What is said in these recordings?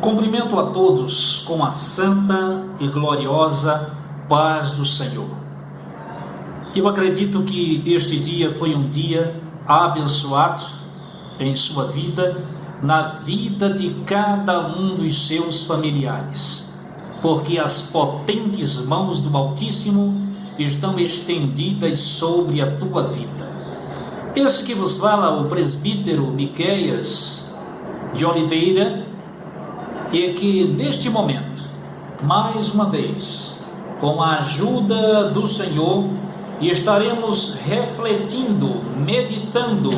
Cumprimento a todos com a santa e gloriosa paz do Senhor. Eu acredito que este dia foi um dia abençoado em sua vida, na vida de cada um dos seus familiares, porque as potentes mãos do Altíssimo estão estendidas sobre a tua vida. Este que vos fala, o presbítero Miqueias de Oliveira, e que neste momento, mais uma vez, com a ajuda do Senhor, estaremos refletindo, meditando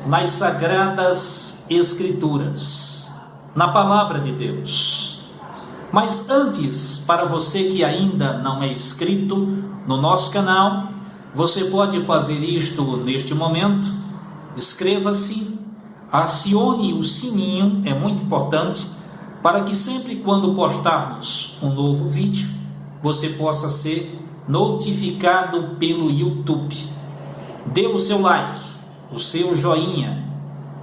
nas Sagradas Escrituras, na Palavra de Deus. Mas antes, para você que ainda não é inscrito no nosso canal, você pode fazer isto neste momento. Inscreva-se, acione o sininho, é muito importante, para que sempre quando postarmos um novo vídeo, você possa ser notificado pelo YouTube. Dê o seu like, o seu joinha,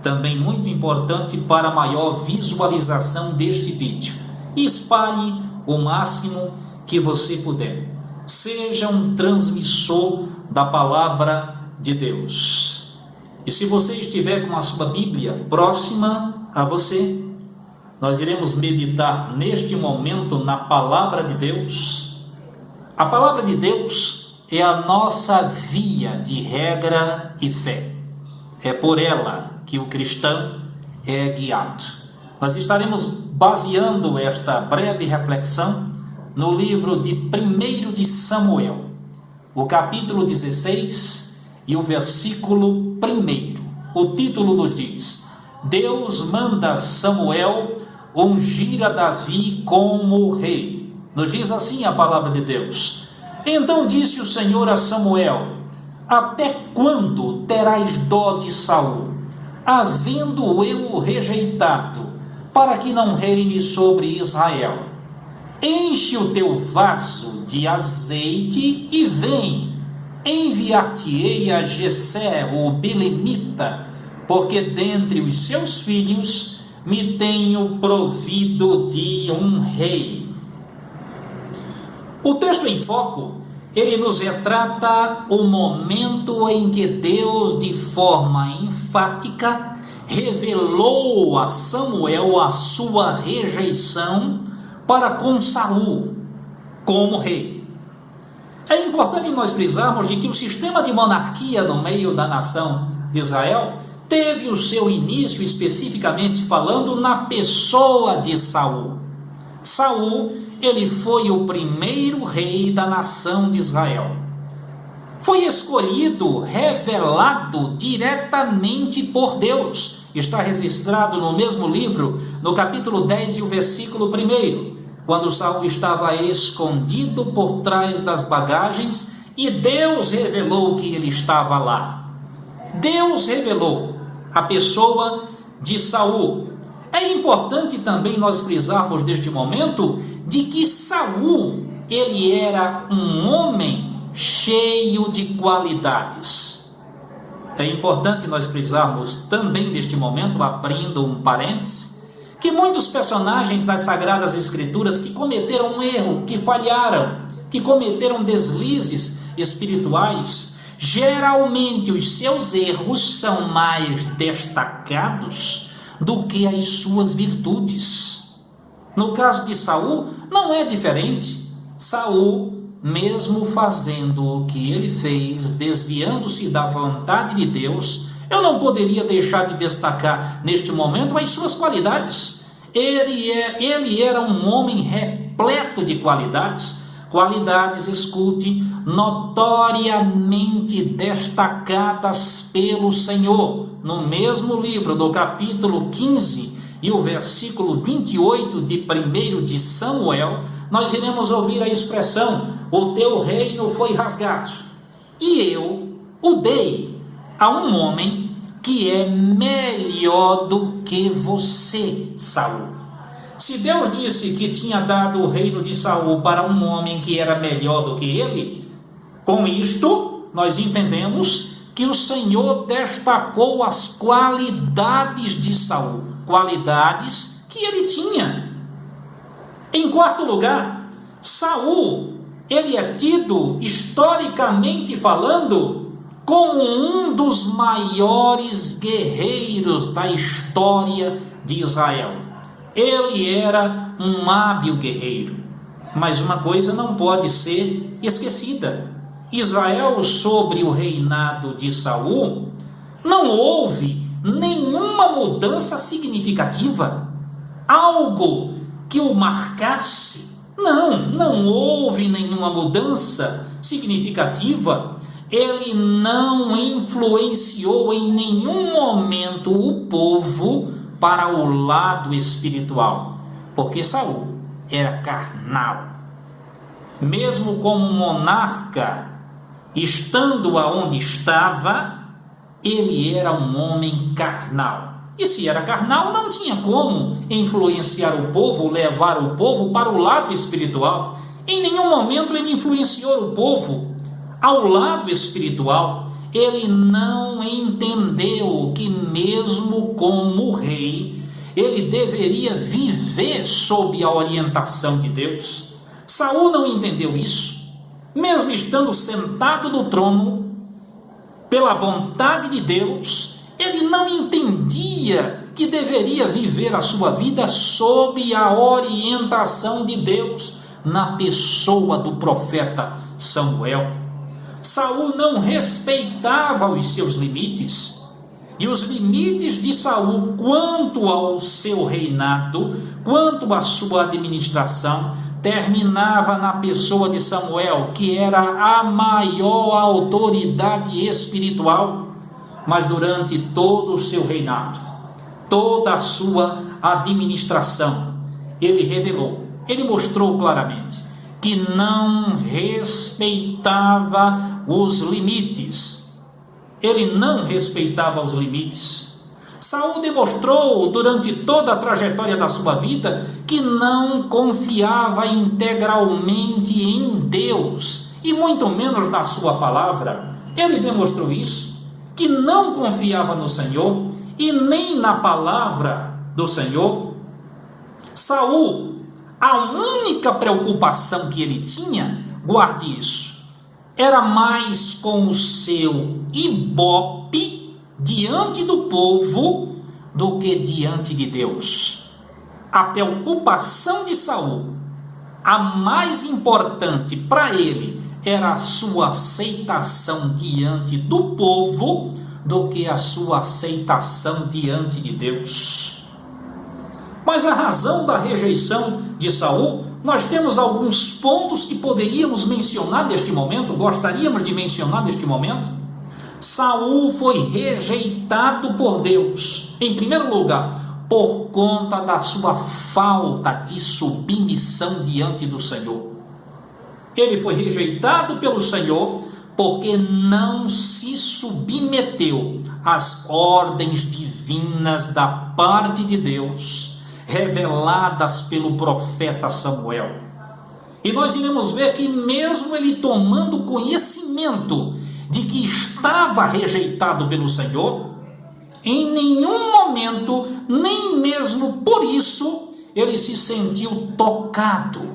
também muito importante para a maior visualização deste vídeo. E espalhe o máximo que você puder. Seja um transmissor da Palavra de Deus. E se você estiver com a sua Bíblia próxima a você, nós iremos meditar neste momento na Palavra de Deus. A Palavra de Deus é a nossa via de regra e fé. É por ela que o cristão é guiado. Nós estaremos baseando esta breve reflexão no livro de 1 de Samuel, o capítulo 16 e o versículo 1. O título nos diz: Deus manda Samuel ungir a Davi como rei. Nos diz assim a palavra de Deus: Então disse o Senhor a Samuel: Até quando terás dó de Saul, havendo eu o rejeitado, para que não reine sobre Israel? Enche o teu vaso de azeite e vem, enviar-te-ei a Jessé, o belemita, porque dentre os seus filhos me tenho provido de um rei. O texto em foco, ele nos retrata o momento em que Deus, de forma enfática, revelou a Samuel a sua rejeição para com Saul como rei. É importante nós frisarmos de que o sistema de monarquia no meio da nação de Israel teve o seu início, especificamente falando, na pessoa de Saul. Saul, ele foi o primeiro rei da nação de Israel. Foi escolhido, revelado diretamente por Deus. Está registrado no mesmo livro, no capítulo 10 e o versículo 1, quando Saul estava escondido por trás das bagagens e Deus revelou que ele estava lá. Deus revelou a pessoa de Saul. É importante também nós frisarmos neste momento de que Saul, ele era um homem cheio de qualidades. É importante nós frisarmos também neste momento, abrindo um parêntese, que muitos personagens das Sagradas Escrituras que cometeram um erro, que falharam, que cometeram deslizes espirituais, geralmente os seus erros são mais destacados do que as suas virtudes. No caso de Saul, não é diferente. Saul, mesmo fazendo o que ele fez, desviando-se da vontade de Deus, eu não poderia deixar de destacar neste momento as suas qualidades. Ele era um homem repleto de qualidades, escute, notoriamente destacadas pelo Senhor. No mesmo livro do capítulo 15 e o versículo 28 de 1 de Samuel, nós iremos ouvir a expressão: o teu reino foi rasgado, e eu o dei a um homem que é melhor do que você, Saul. Se Deus disse que tinha dado o reino de Saul para um homem que era melhor do que ele, com isto nós entendemos que o Senhor destacou as qualidades de Saul, qualidades que ele tinha, Em quarto lugar, Saul, ele é tido, historicamente falando, como um dos maiores guerreiros da história de Israel. Ele era um hábil guerreiro. Mas uma coisa não pode ser esquecida: Israel, sobre o reinado de Saul, não houve nenhuma mudança significativa, algo que o marcasse. Não houve nenhuma mudança significativa. Ele não influenciou em nenhum momento o povo para o lado espiritual, porque Saul era carnal. Mesmo como monarca, estando aonde estava, ele era um homem carnal. E se era carnal, não tinha como influenciar o povo, levar o povo para o lado espiritual. Em nenhum momento ele influenciou o povo ao lado espiritual. Ele não entendeu que mesmo como rei, ele deveria viver sob a orientação de Deus. Saul não entendeu isso. Mesmo estando sentado no trono, pela vontade de Deus, ele não entendia que deveria viver a sua vida sob a orientação de Deus, na pessoa do profeta Samuel. Saul não respeitava os seus limites, e os limites de Saul quanto ao seu reinado, quanto à sua administração, terminava na pessoa de Samuel, que era a maior autoridade espiritual. Mas durante todo o seu reinado, toda a sua administração, ele revelou, ele mostrou claramente que não respeitava os limites. Ele não respeitava os limites. Saul demonstrou durante toda a trajetória da sua vida que não confiava integralmente em Deus, e muito menos na sua palavra. Ele demonstrou isso, que não confiava no Senhor e nem na palavra do Senhor. Saul, a única preocupação que ele tinha, guarde isso, era mais com o seu ibope diante do povo do que diante de Deus. A preocupação de Saul, a mais importante para ele, era a sua aceitação diante do povo do que a sua aceitação diante de Deus. Mas a razão da rejeição de Saul, nós temos alguns pontos que poderíamos mencionar neste momento, gostaríamos de mencionar neste momento. Saul foi rejeitado por Deus, em primeiro lugar, por conta da sua falta de submissão diante do Senhor. Ele foi rejeitado pelo Senhor porque não se submeteu às ordens divinas da parte de Deus, reveladas pelo profeta Samuel. E nós iremos ver que mesmo ele tomando conhecimento de que estava rejeitado pelo Senhor, em nenhum momento, nem mesmo por isso, ele se sentiu tocado,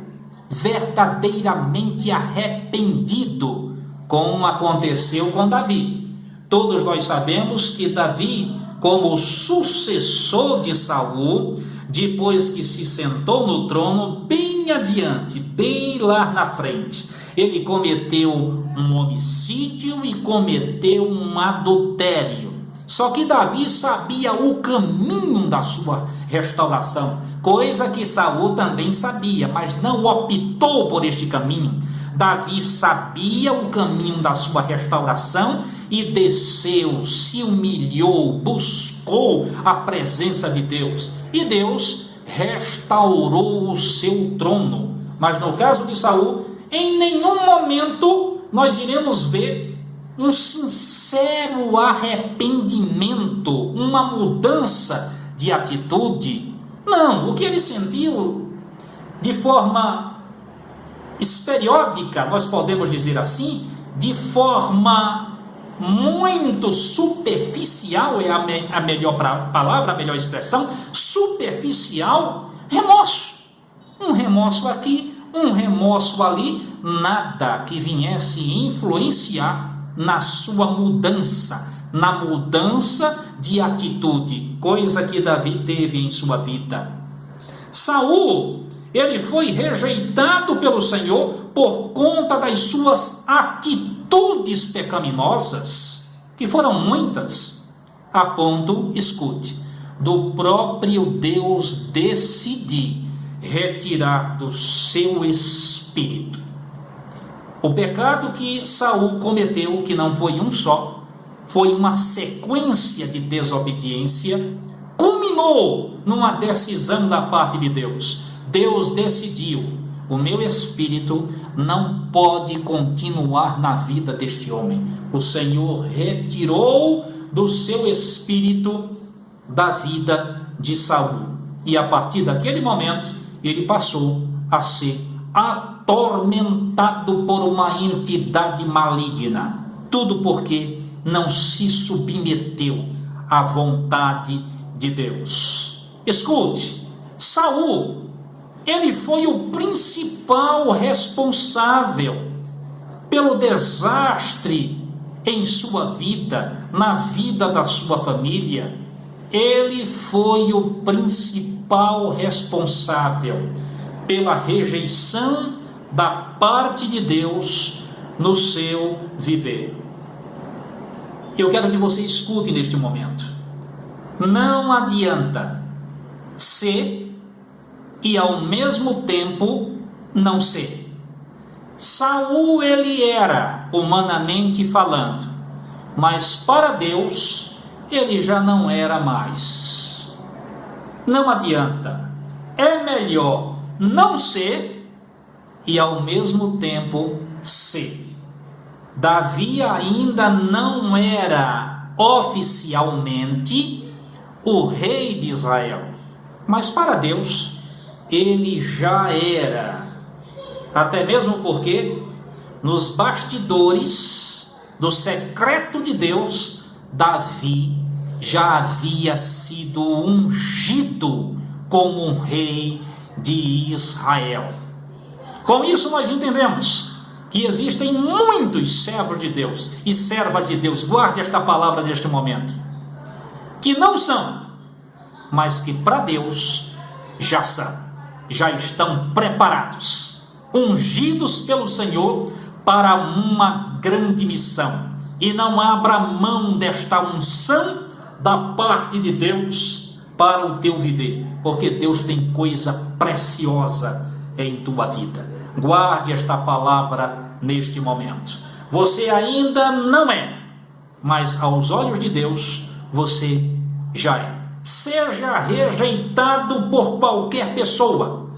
verdadeiramente arrependido, como aconteceu com Davi. Todos nós sabemos que Davi, como sucessor de Saul, depois que se sentou no trono, bem adiante, bem lá na frente, ele cometeu um homicídio e cometeu um adultério. Só que Davi sabia o caminho da sua restauração, coisa que Saul também sabia, mas não optou por este caminho. Davi sabia o caminho da sua restauração e desceu, se humilhou, buscou a presença de Deus. E Deus restaurou o seu trono. Mas no caso de Saul, em nenhum momento nós iremos ver um sincero arrependimento, uma mudança de atitude. Não, o que ele sentiu de forma periódica, nós podemos dizer assim, de forma muito superficial, é a melhor palavra, a melhor expressão, superficial, remorso. Um remorso aqui, um remorso ali, nada que viesse influenciar na sua mudança, na mudança de atitude, coisa que Davi teve em sua vida. Saul, ele foi rejeitado pelo Senhor por conta das suas atitudes pecaminosas, que foram muitas, a ponto, escute, do próprio Deus decidir retirar do seu espírito. O pecado que Saul cometeu, que não foi um só, foi uma sequência de desobediência, culminou numa decisão da parte de Deus. Deus decidiu: o meu espírito não pode continuar na vida deste homem. O Senhor retirou do seu espírito da vida de Saul. E a partir daquele momento, ele passou a ser atormentado por uma entidade maligna. Tudo porque não se submeteu à vontade de Deus. Escute, Saul, ele foi o principal responsável pelo desastre em sua vida, na vida da sua família. Ele foi o principal responsável pela rejeição da parte de Deus no seu viver. Eu quero que você escute neste momento. Não adianta ser e ao mesmo tempo não ser. Saul, ele era, humanamente falando, mas para Deus ele já não era mais. Não adianta. É melhor não ser e ao mesmo tempo ser. Davi ainda não era oficialmente o rei de Israel, mas para Deus ele já era. Até mesmo porque nos bastidores do secreto de Deus, Davi já havia sido ungido como um rei de Israel. Com isso nós entendemos que existem muitos servos de Deus e servas de Deus, guarde esta palavra neste momento, que não são, mas que para Deus já são, já estão preparados, ungidos pelo Senhor para uma grande missão. E não abra mão desta unção da parte de Deus para o teu viver, porque Deus tem coisa preciosa em tua vida. Guarde esta palavra neste momento. Você ainda não é, mas aos olhos de Deus você já é. Seja rejeitado por qualquer pessoa,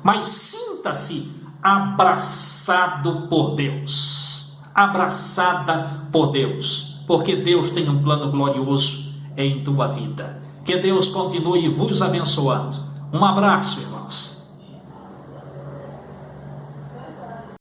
mas sinta-se abraçado por Deus, abraçada por Deus, porque Deus tem um plano glorioso em tua vida. Que Deus continue vos abençoando. Um abraço, irmãos.